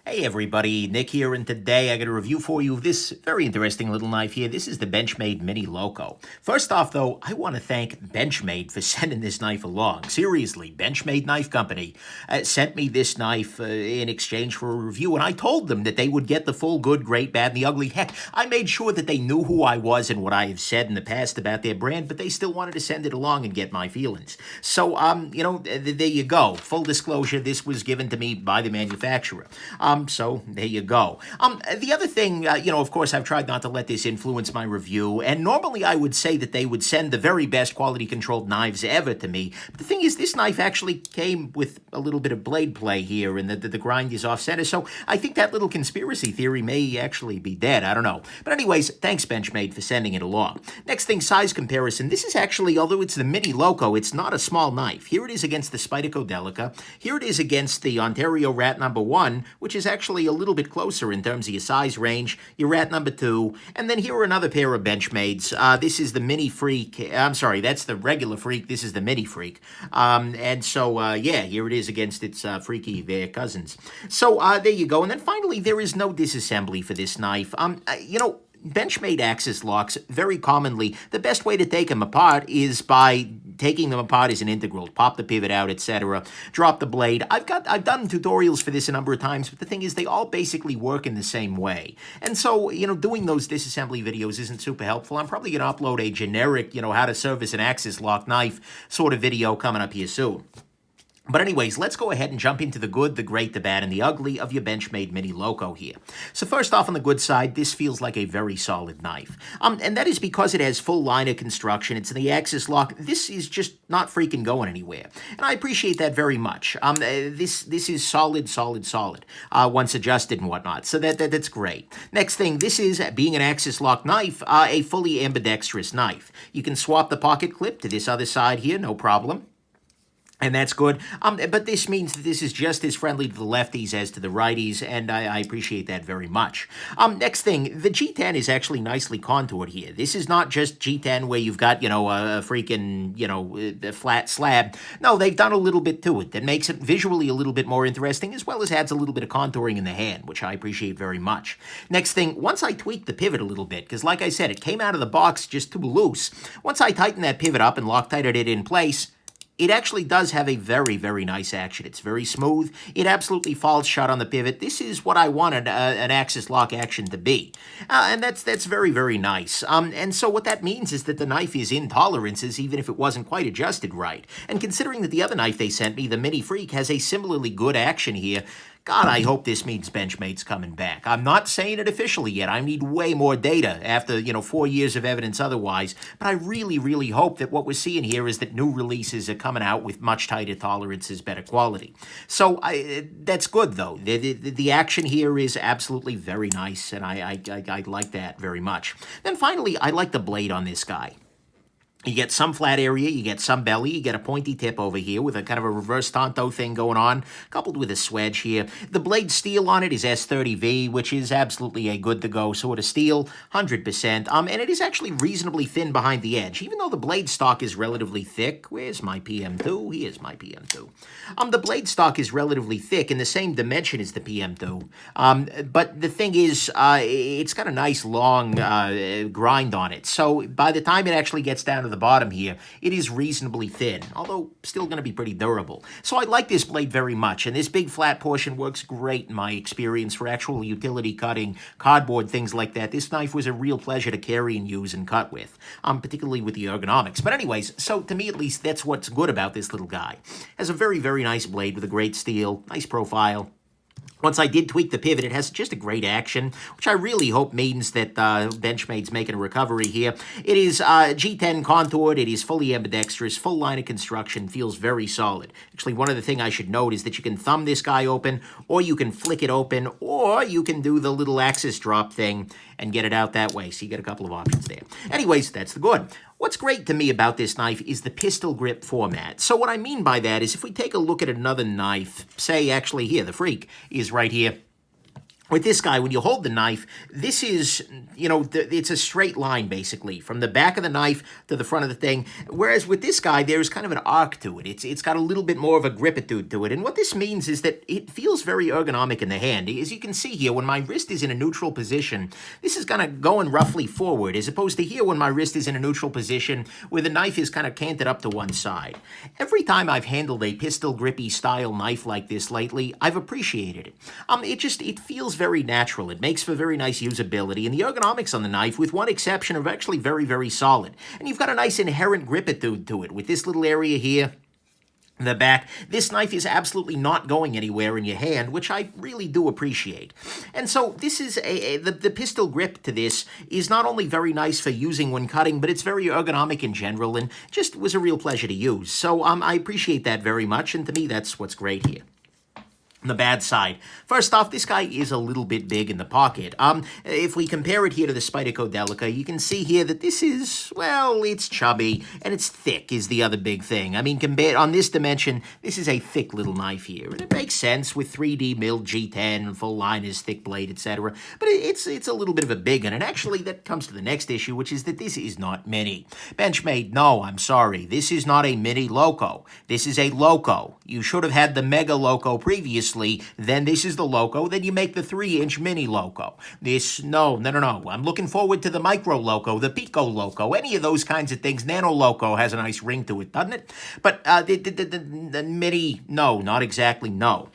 Hey everybody, Nick here, and today I got a review for you of this very interesting little knife here. This is the Benchmade Mini Loco. First off, though, I want to thank Benchmade for sending this knife along. Seriously, Benchmade Knife Company sent me this knife in exchange for a review, and I told them that they would get the full good, great, bad, and the ugly. Heck, I made sure that they knew who I was and what I have said in the past about their brand, but they still wanted to send it along and get my feelings. So, there you go. Full disclosure, this was given to me by the manufacturer. So there you go. The other thing, of course, I've tried not to let this influence my review, and normally I would say that they would send the very best quality-controlled knives ever to me. But the thing is, this knife actually came with a little bit of blade play here, and the grind is off-center, so I think that little conspiracy theory may actually be dead. I don't know. But anyways, thanks, Benchmade, for sending it along. Next thing, size comparison. This is actually, although it's the Mini Loco, it's not a small knife. Here it is against the Spyderco Delica. Here it is against the Ontario Rat No. 1, which is actually a little bit closer in terms of your size range, your Rat No. 2, and then here are another pair of Benchmades. This is the Mini Freak. I'm sorry, that's the regular Freak. This is the Mini Freak. Here it is against its freaky their cousins. So there you go. And then finally, there is no disassembly for this knife. Benchmade axis locks, very commonly, the best way to take them apart is by taking them apart as an integral. Pop the pivot out, etc. Drop the blade. I've done tutorials for this a number of times, but the thing is, they all basically work in the same way. And so, doing those disassembly videos isn't super helpful. I'm probably going to upload a generic, how to service an axis lock knife sort of video coming up here soon. But anyways, let's go ahead and jump into the good, the great, the bad, and the ugly of your Benchmade Mini Loco here. So first off, on the good side, this feels like a very solid knife. And that is because it has full liner construction. It's in the axis lock. This is just not freaking going anywhere. And I appreciate that very much. This is solid, once adjusted and whatnot. So that's great. Next thing, this is, being an axis lock knife, a fully ambidextrous knife. You can swap the pocket clip to this other side here, no problem. And that's good. But this means that this is just as friendly to the lefties as to the righties, and I appreciate that very much. Next thing, the G10 is actually nicely contoured here. This is not just G10 where you've got, a freaking, a flat slab. No, they've done a little bit to it that makes it visually a little bit more interesting, as well as adds a little bit of contouring in the hand, which I appreciate very much. Next thing, once I tweaked the pivot a little bit, because like I said, it came out of the box just too loose. Once I tightened that pivot up and Loctited it in place, it actually does have a very, very nice action. It's very smooth. It absolutely falls shut on the pivot. This is what I wanted an axis lock action to be. And that's very, very nice. And so what that means is that the knife is in tolerances, even if it wasn't quite adjusted right. And considering that the other knife they sent me, the Mini Freak, has a similarly good action here, God, I hope this means Benchmade's coming back. I'm not saying it officially yet. I need way more data after, 4 years of evidence otherwise. But I really, really hope that what we're seeing here is that new releases are coming out with much tighter tolerances, better quality. So that's good, though. The action here is absolutely very nice, and I like that very much. Then finally, I like the blade on this guy. You get some flat area, you get some belly, you get a pointy tip over here with a kind of a reverse tanto thing going on, coupled with a swedge here. The blade steel on it is S30V, which is absolutely a good-to-go sort of steel, 100%. And it is actually reasonably thin behind the edge, even though the blade stock is relatively thick. Where's my PM2? Here's my PM2. The blade stock is relatively thick in the same dimension as the PM2. But the thing is, it's got a nice long grind on it. So by the time it actually gets down to the bottom here, it is reasonably thin, although still going to be pretty durable. So I like this blade very much, and this big flat portion works great in my experience for actual utility cutting, cardboard, things like that. This knife was a real pleasure to carry and use and cut with, particularly with the ergonomics. But anyways, so to me at least, that's what's good about this little guy. Has a very, very nice blade with a great steel, nice profile. Once I did tweak the pivot, it has just a great action, which I really hope means that Benchmade's making a recovery here. It is G10 contoured, it is fully ambidextrous, full line of construction, feels very solid. Actually, one other thing I should note is that you can thumb this guy open, or you can flick it open, or you can do the little axis drop thing and get it out that way. So you get a couple of options there. Anyways, that's the good. What's great to me about this knife is the pistol grip format. So what I mean by that is if we take a look at another knife, say actually here, the Freak is right here. With this guy, when you hold the knife, this is, it's a straight line, basically, from the back of the knife to the front of the thing. Whereas with this guy, there's kind of an arc to it. It's got a little bit more of a gripitude to it. And what this means is that it feels very ergonomic in the hand. As you can see here, when my wrist is in a neutral position, this is kind of going roughly forward, as opposed to here when my wrist is in a neutral position where the knife is kind of canted up to one side. Every time I've handled a pistol grippy style knife like this lately, I've appreciated it. It feels very natural. It makes for very nice usability, and the ergonomics on the knife, with one exception, are actually very, very solid. And you've got a nice inherent gripitude to it with this little area here. The back, this knife is absolutely not going anywhere in your hand, which I really do appreciate. And so this is the pistol grip to this is not only very nice for using when cutting, but it's very ergonomic in general, and just was a real pleasure to use. So I appreciate that very much, and to me, that's what's great here. The bad side. First off, this guy is a little bit big in the pocket. If we compare it here to the Spyderco Delica, you can see here that this is, well, it's chubby, and it's thick is the other big thing. I mean, compared on this dimension, this is a thick little knife here, and it makes sense with 3D milled G10, full liners, thick blade, etc. But it's a little bit of a big one, and actually that comes to the next issue, which is that this is not mini. Benchmade, no, I'm sorry, this is not a Mini Loco. This is a Loco. You should have had the Mega Loco previously. Then this is the Loco, then you make the 3-inch Mini Loco. No. I'm looking forward to the Micro Loco, the Pico Loco, any of those kinds of things. Nano Loco has a nice ring to it, doesn't it? But the Mini, no, not exactly, no.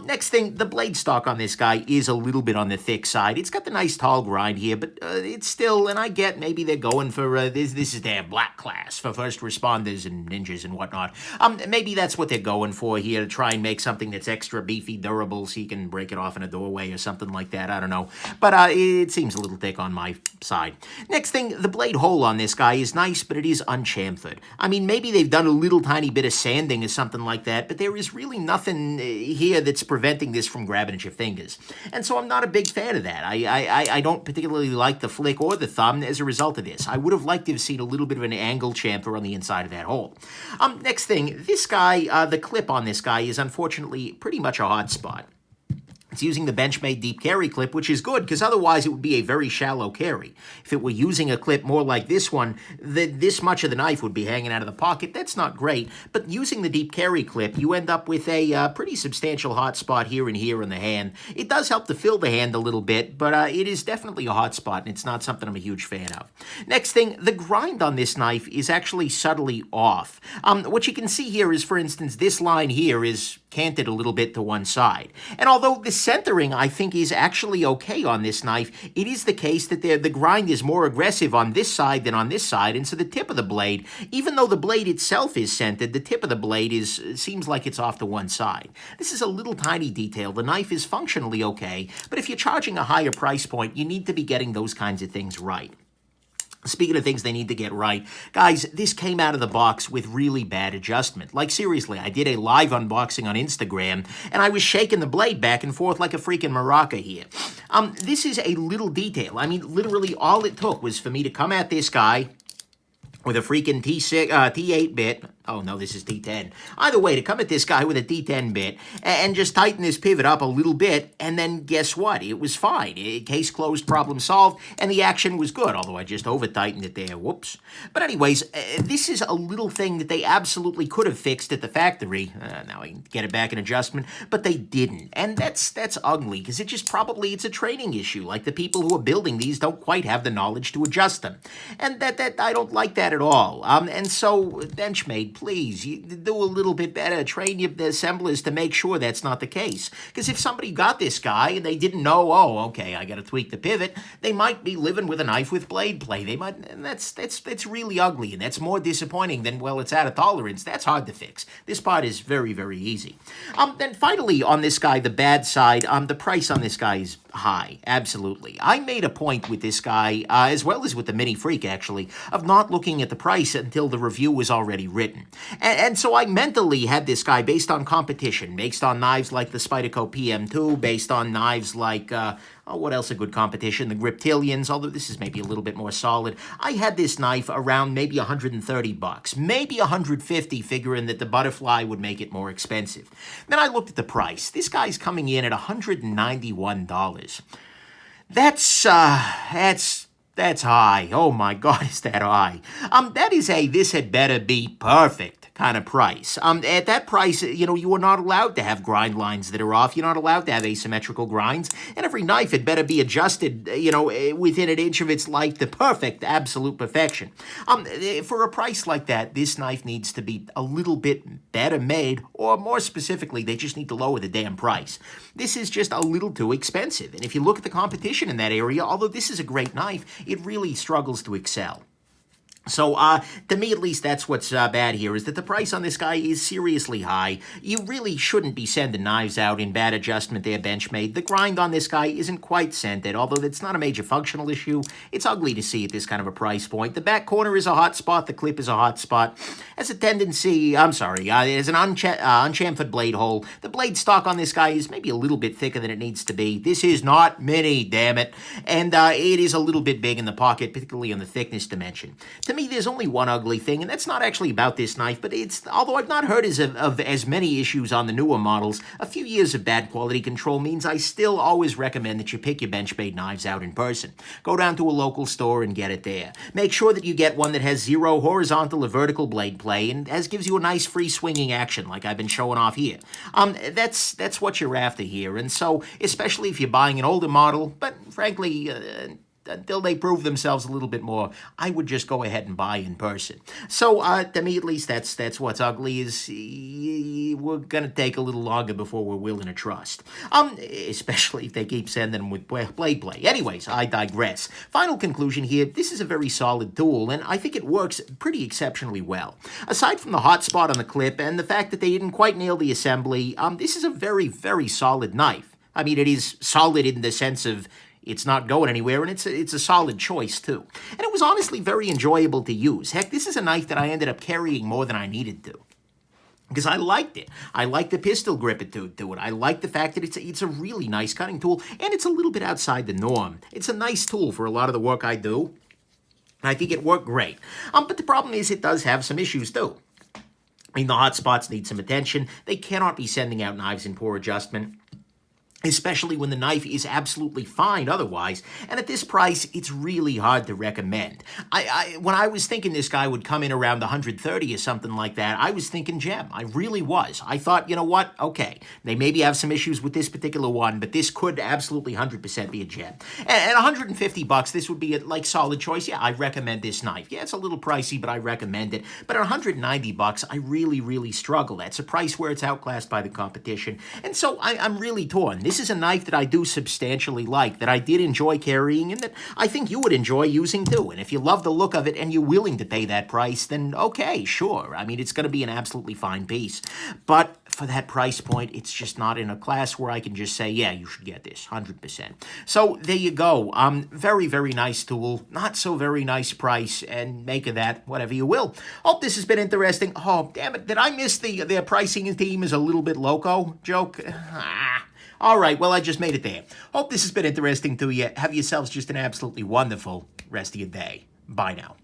Next thing, the blade stock on this guy is a little bit on the thick side. It's got the nice tall grind here, but it's still, and I get maybe they're going for, this is their black class for first responders and ninjas and whatnot. Maybe that's what they're going for here, to try and make something that's extra beefy, durable, so you can break it off in a doorway or something like that. I don't know. But it seems a little thick on my side. Next thing, the blade hole on this guy is nice, but it is unchamfered. I mean, maybe they've done a little tiny bit of sanding or something like that, but there is really nothing here that's preventing this from grabbing at your fingers. And so I'm not a big fan of that. I don't particularly like the flick or the thumb as a result of this. I would have liked to have seen a little bit of an angle chamfer on the inside of that hole. Next thing, this guy, the clip on this guy is unfortunately pretty much a hot spot. It's using the Benchmade deep carry clip, which is good, because otherwise it would be a very shallow carry. If it were using a clip more like this one, this much of the knife would be hanging out of the pocket. That's not great, but using the deep carry clip, you end up with a pretty substantial hot spot here and here in the hand. It does help to fill the hand a little bit, but it is definitely a hot spot, and it's not something I'm a huge fan of. Next thing, the grind on this knife is actually subtly off. What you can see here is, for instance, this line here is canted a little bit to one side. And although the centering, I think, is actually okay on this knife, it is the case that the grind is more aggressive on this side than on this side, and so the tip of the blade, even though the blade itself is centered, the tip of the blade seems like it's off to one side. This is a little tiny detail. The knife is functionally okay, but if you're charging a higher price point, you need to be getting those kinds of things right. Speaking of things they need to get right, guys, this came out of the box with really bad adjustment. Like, seriously, I did a live unboxing on Instagram, and I was shaking the blade back and forth like a freaking maraca here. This is a little detail. I mean, literally all it took was for me to come at this guy with a freaking T8 bit. Oh, no, this is D10. Either way, to come at this guy with a D10 bit and just tighten this pivot up a little bit, and then guess what? It was fine. Case closed, problem solved, and the action was good, although I just over-tightened it there. Whoops. But anyways, this is a little thing that they absolutely could have fixed at the factory. Now I can get it back in adjustment, but they didn't. And that's ugly, because it's a training issue. Like, the people who are building these don't quite have the knowledge to adjust them. And that I don't like that at all. And so, Benchmade, please, you do a little bit better. Train your assemblers to make sure that's not the case. Because if somebody got this guy and they didn't know, oh, okay, I got to tweak the pivot, they might be living with a knife with blade play. They might, and that's really ugly, and that's more disappointing than, well, it's out of tolerance. That's hard to fix. This part is very, very easy. Then finally, on this guy, the bad side, the price on this guy is high. Absolutely. I made a point with this guy, as well as with the Mini Freak, actually, of not looking at the price until the review was already written. And so I mentally had this guy based on competition, based on knives like the Spyderco PM2, based on knives like, what else a good competition? The Griptilians, although this is maybe a little bit more solid. I had this knife around maybe $130, maybe $150, figuring that the Butterfly would make it more expensive. Then I looked at the price. This guy's coming in at $191. That's high. Oh my God, is that high? That is a this had better be perfect kind of price. At that price, you are not allowed to have grind lines that are off. You're not allowed to have asymmetrical grinds. And every knife had better be adjusted, within an inch of its life to perfect, absolute perfection. For a price like that, this knife needs to be a little bit better made, or more specifically, they just need to lower the damn price. This is just a little too expensive. And if you look at the competition in that area, although this is a great knife, it really struggles to excel. So, to me at least, that's what's bad here, is that the price on this guy is seriously high. You really shouldn't be sending knives out in bad adjustment there, Benchmade. The grind on this guy isn't quite scented, although it's not a major functional issue. It's ugly to see at this kind of a price point. The back corner is a hot spot. The clip is a hot spot. Has a tendency, there's an unchamfered blade hole. The blade stock on this guy is maybe a little bit thicker than it needs to be. This is not mini, damn it. And it is a little bit big in the pocket, particularly on the thickness dimension. To me, there's only one ugly thing, and that's not actually about this knife, but although I've not heard of as many issues on the newer models, a few years of bad quality control means I still always recommend that you pick your Benchmade knives out in person. Go down to a local store and get it there. Make sure that you get one that has zero horizontal or vertical blade play and gives you a nice free swinging action like I've been showing off here. That's what you're after here, and so especially if you're buying an older model, but frankly, until they prove themselves a little bit more, I would just go ahead and buy in person. So, to me at least, that's what's ugly, is we're going to take a little longer before we're willing to trust. Especially if they keep sending them with blade play. Anyways, I digress. Final conclusion here, this is a very solid tool, and I think it works pretty exceptionally well. Aside from the hot spot on the clip and the fact that they didn't quite nail the assembly, this is a very, very solid knife. I mean, it is solid in the sense of it's not going anywhere, and it's a solid choice, too. And it was honestly very enjoyable to use. Heck, this is a knife that I ended up carrying more than I needed to, because I liked it. I liked the pistol grip to it. I like the fact that it's a really nice cutting tool, and it's a little bit outside the norm. It's a nice tool for a lot of the work I do, and I think it worked great. But the problem is it does have some issues, too. I mean, the hot spots need some attention. They cannot be sending out knives in poor adjustment, especially when the knife is absolutely fine otherwise. And at this price, it's really hard to recommend. When I was thinking this guy would come in around 130 or something like that, I was thinking gem. I really was. I thought, you know what? Okay, they maybe have some issues with this particular one, but this could absolutely 100% be a gem. And $150, this would be a solid choice. Yeah, I recommend this knife. Yeah, it's a little pricey, but I recommend it. But at $190, I really, really struggle. That's a price where it's outclassed by the competition. And so I'm really torn. This is a knife that I do substantially like, that I did enjoy carrying, and that I think you would enjoy using too. And if you love the look of it and you're willing to pay that price, then okay, sure. I mean, it's going to be an absolutely fine piece. But for that price point, it's just not in a class where I can just say, yeah, you should get this, 100%. So there you go. Very, very nice tool. Not so very nice price, and make of that whatever you will. Hope this has been interesting. Oh, damn it. Did I miss their pricing team is a little bit loco joke? All right, well, I just made it there. Hope this has been interesting to you. Have yourselves just an absolutely wonderful rest of your day. Bye now.